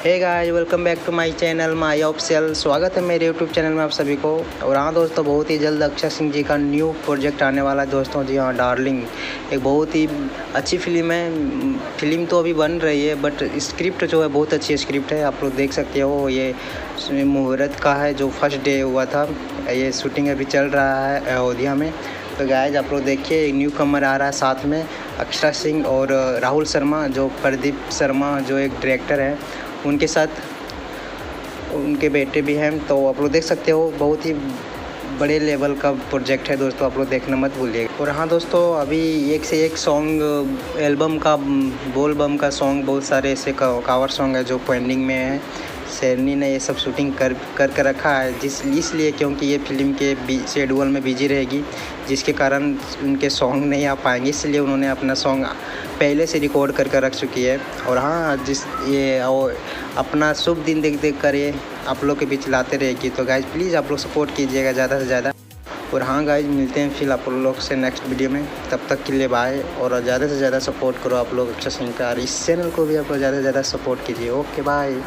Hey guys, welcome back to my channel my official. स्वागत है मेरे यूट्यूब चैनल में आप सभी को। और हाँ दोस्तों, बहुत ही जल्द अक्षय सिंह जी का न्यू प्रोजेक्ट आने वाला है दोस्तों। जी हाँ, डार्लिंग एक बहुत ही अच्छी फिल्म है। फिल्म तो अभी बन रही है बट स्क्रिप्ट जो है बहुत अच्छी स्क्रिप्ट है। आप लोग देख सकते हो, ये मुहूर्त का है जो फर्स्ट डे हुआ था। ये शूटिंग अभी चल रहा है अयोध्या में। तो गाइस आप लोग देखिए, एक न्यू कमर आ रहा है साथ में अक्षय सिंह और राहुल शर्मा, जो प्रदीप शर्मा जो एक डायरेक्टर हैं, उनके साथ उनके बेटे भी हैं। तो आप लोग देख सकते हो, बहुत ही बड़े लेवल का प्रोजेक्ट है दोस्तों, आप लोग देखना मत भूलिएगा। और हाँ दोस्तों, अभी एक से एक सॉन्ग एल्बम का बोल बम का सॉन्ग, बहुत सारे ऐसे कावर सॉन्ग है जो पेंडिंग में है। शेरनी ने ये सब शूटिंग कर रखा है इसलिए क्योंकि ये फिल्म के शेड्यूल में बिजी रहेगी, जिसके कारण उनके सॉन्ग नहीं आ पाएंगे। इसलिए उन्होंने अपना सॉन्ग पहले से रिकॉर्ड कर रख चुकी है। और हाँ, अपना शुभ दिन देख कर ये आप लोग के बीच लाते रहेगी। तो गाइज प्लीज़ आप लोग सपोर्ट कीजिएगा ज़्यादा से ज़्यादा। और हाँ गाइज, मिलते हैं फिर आप लोग से नेक्स्ट वीडियो में। तब तक के लिए बाय। और ज़्यादा से ज़्यादा सपोर्ट करो आप लोग अक्षय सिंह का, और इस चैनल को भी आप लोग ज़्यादा से ज़्यादा सपोर्ट कीजिए। Okay bye.